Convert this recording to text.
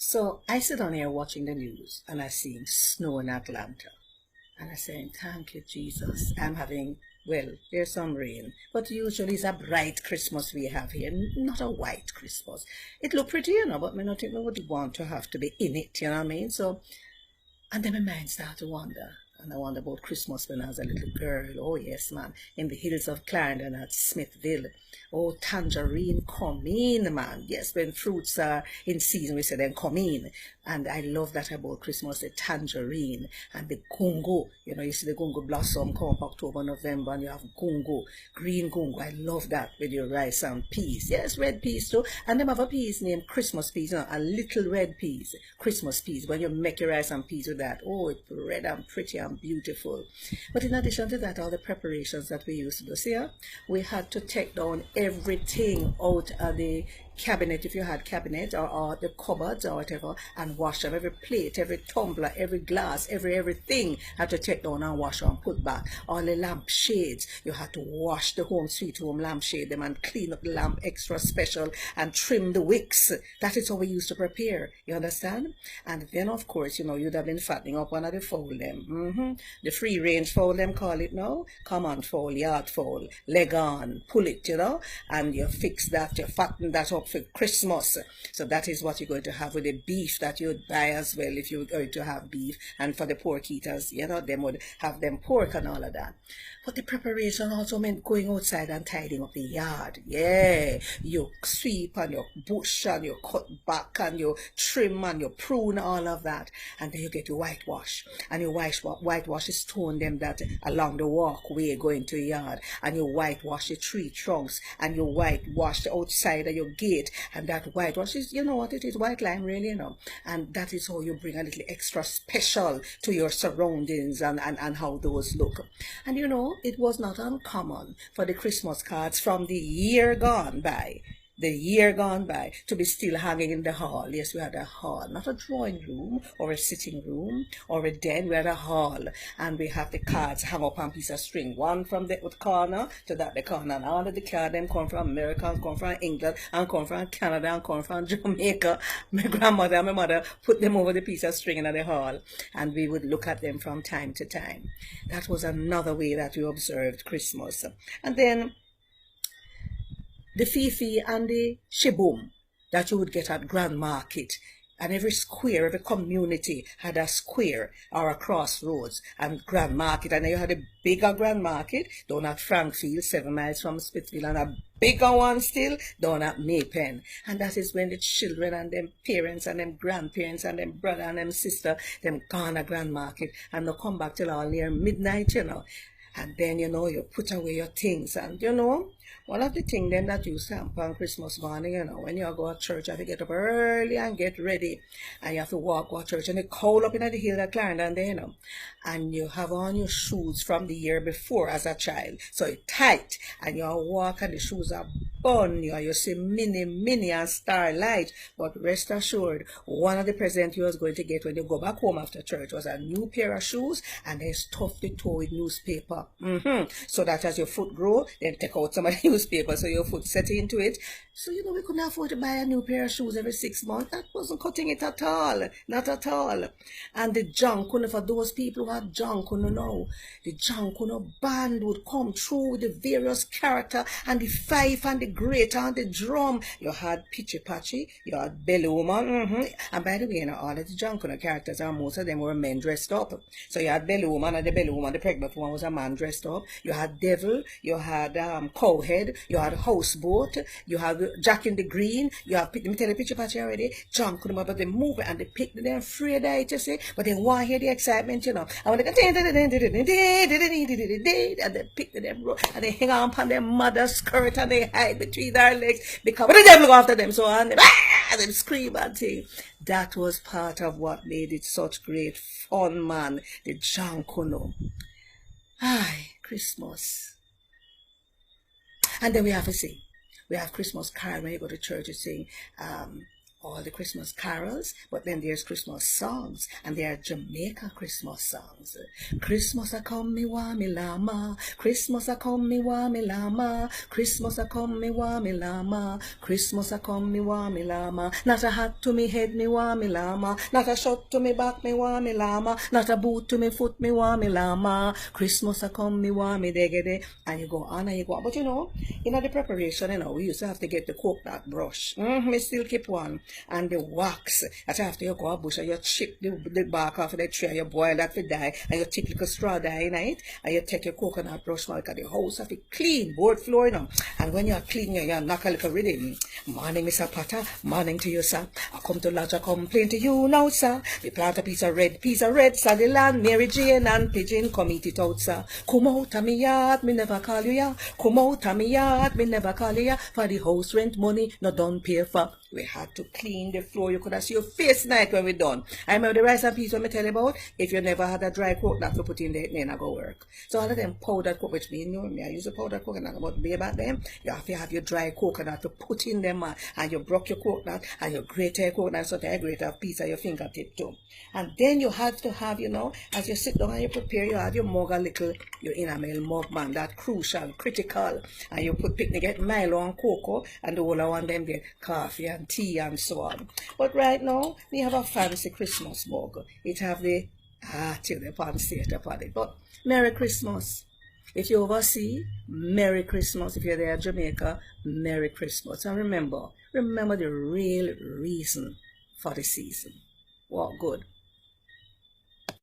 So I sit on here watching the news and I see snow in Atlanta. And I say, thank you, Jesus. I'm having, well, there's some rain. But usually it's a bright Christmas we have here, not a white Christmas. It look pretty, but me not think we would want to have to be in it, you know what I mean? So, and then my mind started to wander. And I wonder about Christmas when I was a little girl. Oh, yes, man. In the hills of Clarendon at Smithville. Oh, tangerine, come in, man. Yes, when fruits are in season, we say then come in. And I love that about Christmas, the tangerine and the gungo. You see the gungo blossom come up October, November, and you have gungo, green gungo. I love that with your rice and peas. Yes, red peas too. And them have a peas named Christmas peas, a little red peas, Christmas peas. When you make your rice and peas with that, oh, it's red and pretty and beautiful. But in addition to that, all the preparations that we used to do, see, we had to take down everything out of the cabinet, if you had cabinet, or the cupboards or whatever, and wash them. Every plate, every tumbler, every glass, everything had to take down and wash and put back. All the lamp shades, you had to wash the home sweet home lamp shade them and clean up the lamp extra special and trim the wicks. That is how we used to prepare, you understand? And then of course, you'd have been fattening up one of the fowl them. The free range fowl them call it now. Common fowl, yard fowl, leg on, pull it, and you fix that, you fatten that up for Christmas. So that is what you're going to have with the beef that you'd buy as well if you're going to have beef. And for the pork eaters, them would have them pork and all of that. But the preparation also meant going outside and tidying up the yard. Yeah, you sweep and you bush and you cut back and you trim and you prune, all of that. And then you get your whitewash. And you whitewash the stone them that along the walkway going to the yard. And you whitewash the tree trunks. And you whitewash the outside of your gate. And that whitewash is, you know what it is, white lime really, And that is how you bring a little extra special to your surroundings and how those look. And it was not uncommon for the Christmas cards from the year gone by, to be still hanging in the hall. Yes, we had a hall, not a drawing room or a sitting room or a den. We had a hall, and we have the cards hung up on a piece of string, one from the corner to the corner, and all of the cards them come from America, and come from England, and come from Canada, and come from Jamaica. My grandmother and my mother put them over the piece of string in the hall, and we would look at them from time to time. That was another way that we observed Christmas. And then the fifi and the shibum that you would get at Grand Market. And every square, every community had a square or a crossroads and Grand Market. And then you had a bigger Grand Market down at Frankfield, 7 miles from Smithville, and a bigger one still down at Maypen. And that is when the children and them parents and them grandparents and them brother and them sister, them gone to Grand Market and they come back till all near midnight, And then, you put away your things. And, one of the things then that you stamp on Christmas morning, when you go to church, you have to get up early and get ready. And you have to walk to church. And you cold up in the hill of Clarendon there, And you have on your shoes from the year before as a child. So it's tight. And you walk and the shoes are bun. You see mini and starlight. But rest assured, one of the presents you was going to get when you go back home after church was a new pair of shoes. And they stuff the toe with newspaper. So that as your foot grow, then take out some of the newspaper so your foot set into it. So, we couldn't afford to buy a new pair of shoes every 6 months. That wasn't cutting it at all. Not at all. And the junk, for those people who had junk, the junk, band would come through with the various character and the fife and the grater and the drum. You had Pitchy Patchy, you had Belly Woman. And by the way, all of the junk, characters, and most of them were men dressed up. So you had Belly Woman, and the Belly Woman, the pregnant one, was a man dressed up. You had Devil, you had Cowhead, you had Houseboat, you had Jack in the Green, you have, let me tell you, Pitchy Patchy already, John couldn't about the movie and they picked them afraid of it, you see, but they want to hear the excitement, And when they go, and they pick them, and they hang on upon their mother's skirt and they hide between their legs because the devil go after them, so and they scream and thing. That was part of what made it such great fun, man, the John Kuno. Aye, Christmas. And then we have to sing. We have Christmas carol when you go to church, you sing, all the Christmas carols, but then there's Christmas songs, and there are Jamaica Christmas songs. Christmas a come me wa me lama, Christmas a come me wa me lama, Christmas a come me wa me lama, Christmas a come me wa me lama. Not a hat to me head me wa me lama, not a shot to me back me wa me lama, not a boot to me foot me wa me lama. Christmas a come me wa me degede, and you go on and you go on. But you know, in the preparation, you know, we used to have to get the coconut brush. Me still keep one. And the wax. That's after you go a bush and you chip the bark off of the tree and you boil that for dye and you take little straw dye in it and you take your coconut brush now because the house have to clean board floor, you know. And when you're clean, you knock a little rhythm. Morning, Mr. Potter. Morning to you, sir. I come to lodge a complaint to you now, sir. We plant a piece of red, sir. The land, Mary Jane and Pigeon, come eat it out, sir. Come out of me yard, me never call you, yeah. Come out of me yard, me never call you, yeah. For the house rent money, no done pay for. We had to clean the floor. You could have seen your face night when we done. I remember the rice and peas when I tell you about. If you never had a dry coconut to put in there, it may not go work. So all of them powdered coconut, which means, you know, I use a powdered coconut, but be about them, you have to have your dry coconut to put in them, and you broke your coconut, and you grate your coconut, so you grate a piece of your fingertip too. And then you have to have, you know, as you sit down and you prepare, you have your mug a little, your enamel mug, man, that crucial, critical, and you put picnic, get Milo and cocoa, and the whole of one them get coffee and tea and so on. But right now, we have a fancy Christmas mug. It have the till the pancit upon it. But Merry Christmas. If you oversee, Merry Christmas. If you're there at Jamaica, Merry Christmas. And remember the real reason for the season. What good?